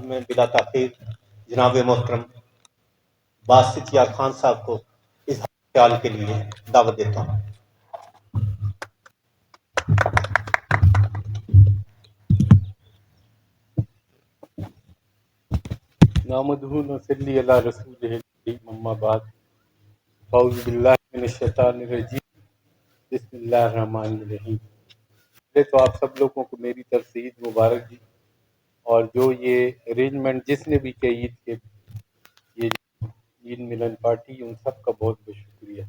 میں بلا تاخیر جناب محترم باسط یار خان صاحب کو اس خیال کے لیے دعوت دیتا ہوں۔ نحمدہ ونصلی علی رسولہ الکریم، اما بعد، اعوذ باللہ من الشیطان الرجیم، بسم اللہ الرحمن الرحیم۔ پہلے تو آپ سب لوگوں کو میری طرف سے عید مبارک جی، اور جو یہ ارینجمنٹ جس نے بھی کیا عید کے، یہ عید ملن پارٹی، ان سب کا بہت بہت شکریہ۔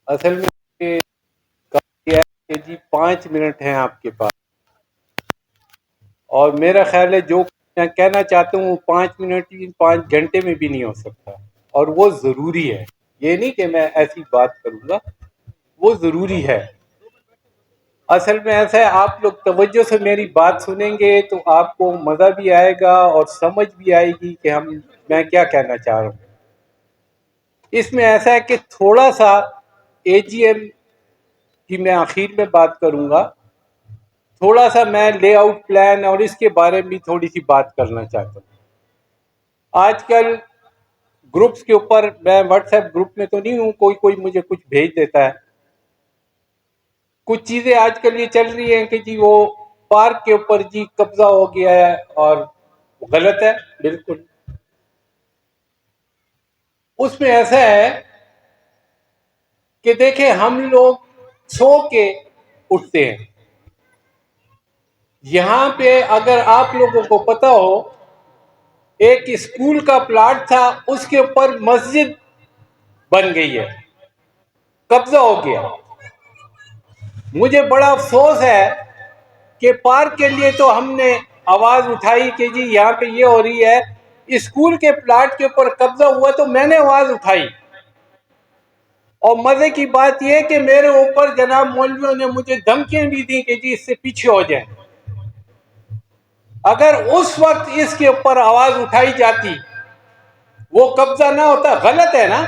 اصل میں یہ ہے کہ جی 5 منٹ ہیں آپ کے پاس، اور میرا خیال ہے جو میں کہنا چاہتا ہوں وہ 5 منٹ 5 گھنٹے میں بھی نہیں ہو سکتا، اور وہ ضروری ہے۔ یہ نہیں کہ میں ایسی بات کروں گا، وہ ضروری ہے۔ اصل میں ایسا ہے، آپ لوگ توجہ سے میری بات سنیں گے تو آپ کو مزہ بھی آئے گا اور سمجھ بھی آئے گی کہ میں کیا کہنا چاہ رہا ہوں۔ اس میں ایسا ہے کہ تھوڑا سا اے جی ایم کی میں آخر میں بات کروں گا، تھوڑا سا میں لے آؤٹ پلان اور اس کے بارے میں تھوڑی سی بات کرنا چاہتا ہوں۔ آج کل گروپس کے اوپر، میں واٹس ایپ گروپ میں تو نہیں ہوں، کوئی مجھے کچھ بھیج دیتا ہے، کچھ چیزیں آج کل یہ چل رہی ہیں کہ جی وہ پارک کے اوپر جی قبضہ ہو گیا ہے، اور غلط ہے بالکل۔ اس میں ایسا ہے کہ دیکھیں، ہم لوگ سو کے اٹھتے ہیں۔ یہاں پہ اگر آپ لوگوں کو پتہ ہو، ایک اسکول کا پلاٹ تھا، اس کے اوپر مسجد بن گئی ہے، قبضہ ہو گیا۔ مجھے بڑا افسوس ہے کہ پارک کے لیے تو ہم نے آواز اٹھائی کہ جی یہاں پہ یہ ہو رہی ہے، اسکول کے پلاٹ کے اوپر قبضہ ہوا تو میں نے آواز اٹھائی، اور مزے کی بات یہ کہ میرے اوپر جناب مولویوں نے مجھے دھمکیاں بھی دی کہ جی اس سے پیچھے ہو جائیں۔ اگر اس وقت اس کے اوپر آواز اٹھائی جاتی، وہ قبضہ نہ ہوتا۔ غلط ہے نا،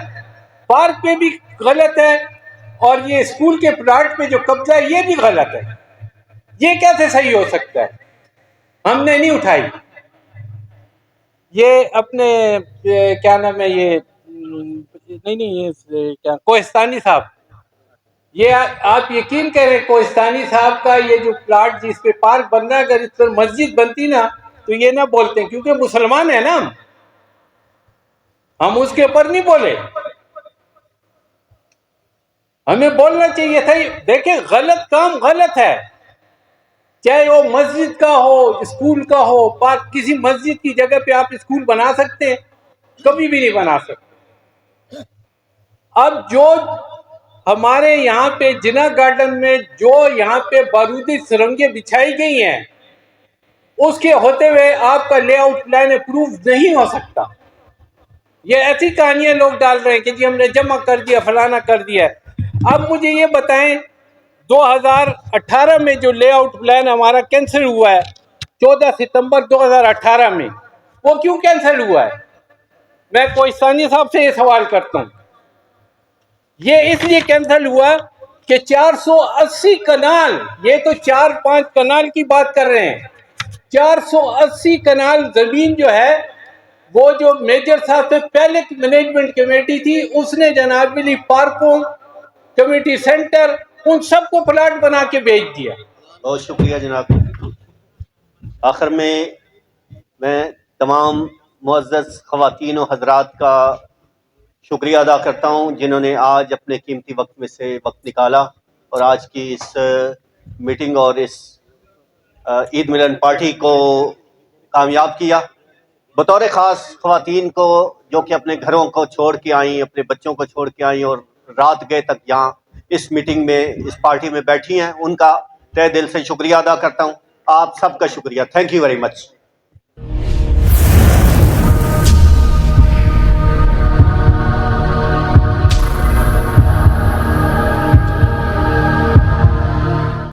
پارک پہ بھی غلط ہے، اور یہ اسکول کے پلاٹ پہ جو قبضہ ہے یہ بھی غلط ہے۔ یہ کیسے صحیح ہو سکتا ہے؟ ہم نے نہیں اٹھائی۔ یہ اپنے کیا نام ہے، یہ کیا کوہستانی صاحب، یہ آپ یقین کریں، کوہستانی صاحب کا یہ جو پلاٹ جس پہ پارک بن رہا ہے، اگر اس پر مسجد بنتی نا تو یہ نہ بولتے، کیونکہ مسلمان ہیں نا ہم اس کے اوپر نہیں بولے، ہمیں بولنا چاہیے تھا۔ دیکھیں، غلط کام غلط ہے، چاہے وہ مسجد کا ہو، اسکول کا ہو، پارک، کسی مسجد کی جگہ پہ آپ اسکول بنا سکتے ہیں؟ کبھی بھی نہیں بنا سکتے۔ اب جو ہمارے یہاں پہ جنا گارڈن میں جو یہاں پہ بارودی سرنگیں بچھائی گئی ہیں، اس کے ہوتے ہوئے آپ کا لے آؤٹ پلان اپروو نہیں ہو سکتا۔ یہ ایسی کہانیاں لوگ ڈال رہے ہیں کہ جی ہم نے جمع کر دیا، فلانا کر دیا۔ اب مجھے یہ بتائیں، 2018 میں جو لے آؤٹ پلان ہمارا کینسل ہوا ہے، 14 ستمبر 2018 میں، وہ کیوں کینسل ہوا ہے؟ میں کوہستانی صاحب سے یہ سوال کرتا ہوں۔ یہ اس لیے کینسل ہوا کہ 480 کنال، یہ تو 4-5 کنال کی بات کر رہے ہیں، 480 کنال زمین جو ہے، وہ جو میجر صاحب سے پہلے مینجمنٹ کمیٹی تھی، اس نے جناب علی پارکوں، کمیٹی سینٹر، ان سب کو پلاٹ بنا کے بیچ دیا۔ بہت شکریہ جناب۔ آخر میں تمام معزز خواتین و حضرات کا شکریہ ادا کرتا ہوں جنہوں نے آج اپنے قیمتی وقت میں سے وقت نکالا اور آج کی اس میٹنگ اور اس عید ملن پارٹی کو کامیاب کیا۔ بطور خاص خواتین کو جو کہ اپنے گھروں کو چھوڑ کے آئیں، اپنے بچوں کو چھوڑ کے آئیں اور رات گئے تک یہاں اس میٹنگ میں، اس پارٹی میں بیٹھی ہیں، ان کا تہ دل سے شکریہ ادا کرتا ہوں۔ آپ سب کا شکریہ۔ Thank you very much.